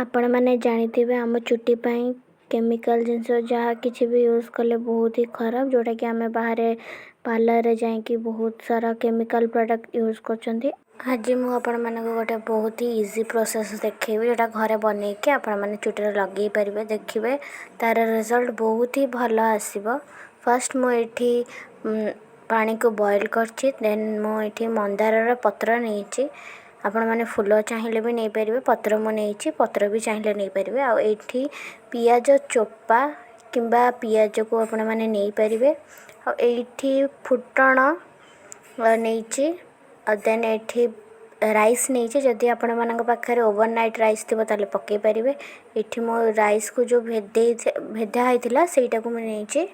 आपण मैंने जानी आम चुट्टी केमिकल जिनस जहाँ किसी भी यूज कले बहुत ही खराब जोटा कि आम बाहर पार्लर रे जाकि बहुत सारा केमिकल प्रोडक्ट यूज कर। आज मुझे गोटे बहुत ही इजी प्रोसेस देखी जोटा घरे बनई के आपण मैंने चुटी लगे पारे देखिए तार रिजल्ट बहुत ही भल आसब। फर्स्ट मुझे पानी को बॉईल करछि देन मुझे मंदार पत्र नहीं आपण मैंने फूल चाहिए भी नहीं पारे पत्र मुझे पत्र भी चाहिए नहीं पारे आठी पियाज चोपा किंबा पियाज को आपण मैंने नहीं पारे आठी फुटण नहीं देन एठी राइस नहीं जदि आपण मान पाखे ओवरनाइट राइस थी ताले पकई पारे ये मो राइस को जो भेदा होता सेटा को मुझे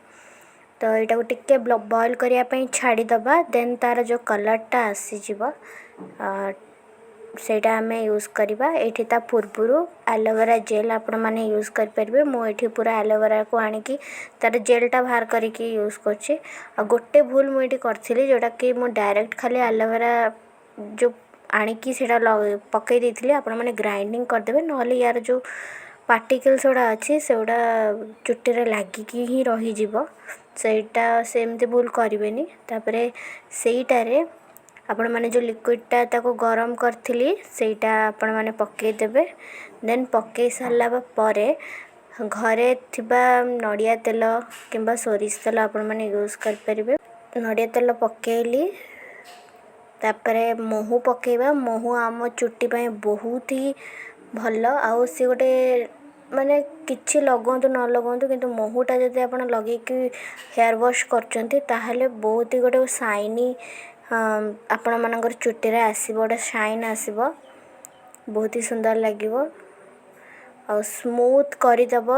तो यहाँ को टिके बॉईल करने छाड़ीदबा देन तार जो कलरटा आसीज सेटा आम यूज करवा ये पूर्वर एलोवेरा जेल आपण मैंने यूज करेंगे मुझे पूरा एलोवेरा को आणिकी तार जेलटा बाहर करके यूज कर गोटे भूल मुझे करी जोटा कि मुझे डायरेक्ट खाली एलोवेरा जो आणिकी सेटा पकई देती आपण मैंने ग्राइंडिंग करदे ना यार जो पार्टिकल्स गुड़ा अच्छी से गुड़ा चुट्टी लगिकी ही रही सेटा सेमती भूल करें तापर सेटारे आपण मैंने जो लिक्विडटा ताको गरम करथिली सेटा आपण मैंने पकईदेवे देन पकई सारा पर घरे थिबा नड़िया तेल किंबा सोरिष तेल आपण मैंने यूज करेंगे नड़िया तेल पकईली तापरे महू पकेबा महू आम चुट्टी बहुत ही भल आउ सी गोटे माने किछि लगंतु न लगंतु किंतु महूटा जदि आपण लगे कि हेयर वॉश करचंती ताहले बहुत ही गोटे शाइनी आपण मानकर चुट्टी रे आसीबो गोटे शाइन आसीबो बहुत ही सुंदर लागिबो और स्मूथ करदब।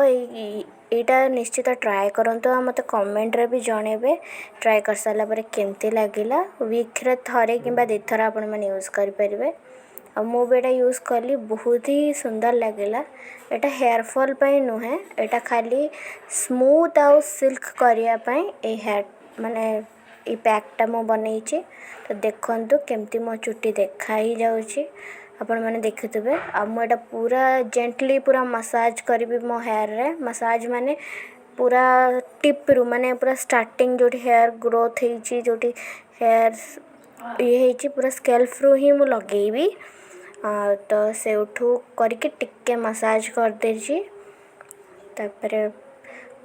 यहाँ निश्चित ट्राए करंतु आ मते कमेंट रे भी जनइबे ट्राए कर सारा पर केमती लगिला वीक रे थरे किंबा दे थर आपण माने यूज कर परिबे और मु भी एटा यूज कली बहुत ही सुंदर लगिला। एटा हेयर फॉल पई नुहे एटा खाली स्मूथ आउ सिल्क करिया पई ए हेयर माने ए पैकटा मु बनईची तो देखंतु केमती मो चुट्टी देखा ही जाउची आपण मैंने देखुवे आ मुझे पूरा जेंटली पूरा मसाज करी मो हेयर रे मसाज माने पूरा टिप रु माने पूरा स्टार्टिंग जो हेयर ग्रोथ होती जो हेयर ये पूरा स्कैल्फ रु ही मु लगेबी तो से उठू करके टिके मसाज कर देजी तापर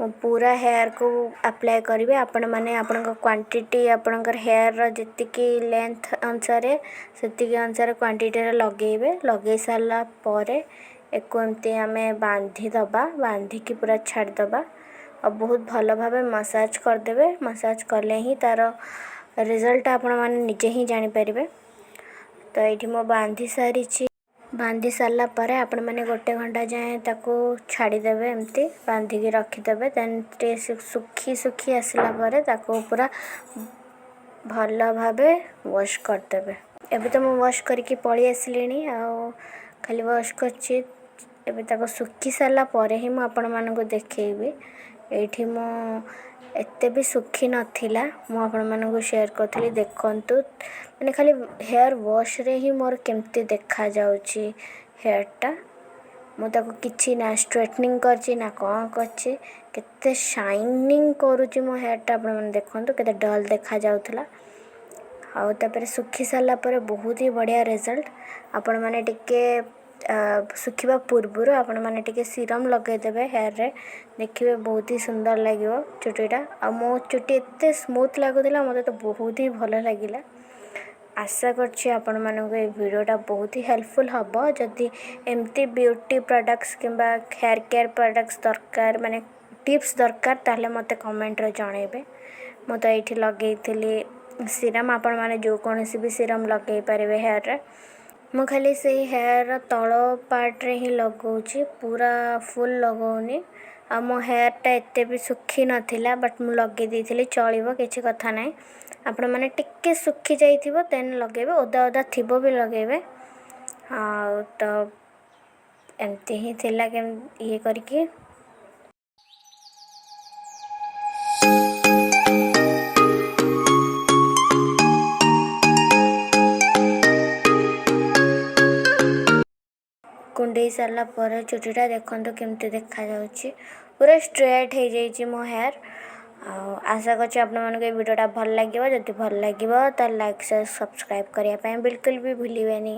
मो पूरा हेयर को अप्लाई करेंगे आपण मैंने आपण क्वांटिटी आपणकर हेयर जीतिकी लेंथ अनुसार से अनुसार क्वांटिटी लगेबे लगे सारा पर एक एमती आम बांधीदबा बांधिकी पूरा छाड़दबा और बहुत भल भाव मसाज करदे मसाज कले ही तार रिजल्ट आपण मैंने निजे ही जानीपर। तो ये मो बांधी सारा पर आपण मैंने गोटे घंटा जाए ताको छाड़ीदेवे एमती बांधिकी रखीदेवे देन सुखी सुखी आसला पर ताको पूरा भल भाव वॉश करदेवे। एबे तो मैं वॉश करके पड़ी आसली आ खाली वॉश करछि एबे ताको सुखी सारा पर ही मु आपण मानको देखैबी एठी मो एते भी सुखी नथिला मु आपण मानको शेयर करथली देखंतु मैंने खाली हेयर वॉश रे ही मोर केमती देखा जाउची हेयरटा मु ताको किछि ना स्ट्रेटनिंग करछि ना कौन करछि केते शाइनिंग करूची मो हेयरटा आपण माने देखंतु केते डल देखा जाउथला आउ तापर सुखी सारा पर बहुत ही बढ़िया रिजल्ट आपण माने टिके सुखिबा पूर्वर आपण माने टिके सीरम लगे देबे हेयर रे देखिबे बहुत ही सुंदर लागिवो चुटीटा आ मो चुटी एते स्मूथ लागुदिला मते तो बहुत ही भलो लागिला। आशा करछि आपण मानको ए वीडियोटा बहुत ही हेल्पफुल हबो जदि एमती ब्यूटी प्रोडक्ट्स किंबा हेयर केयर प्रोडक्ट्स दरकार माने टिप्स दरकार ताले मते कमेंट रे जणेबे मो तो एठी लगेइथिली सीरम आपण माने जो कोनसी भी सीरम लगे पारे हेयर रे मु खाली से हेयर तल पार्ट रे ही लगौछि पूरा फुल लगौनी आ मो हेयरटा एते भी सुखी नथिला बट मु लगे देइथिली चलिबो किछि कथा नै आपण माने टिके सुखी जाइथिबो देन लगेबे ओदा ओदा थिबो भी लगेबे आ तो एमती ही थिला के ये करके कुंडे सारा पर चुटीटा देखो केमती देखा जाउची पूरा स्ट्रेट हो जाइए मो हेयर। आशा करछि आपण मानको वीडियोटा भल लागिबो। जदि भल लागिबो त लाइक शेयर सब्सक्राइब करिया पय बिल्कुल भी भूलिबेनी।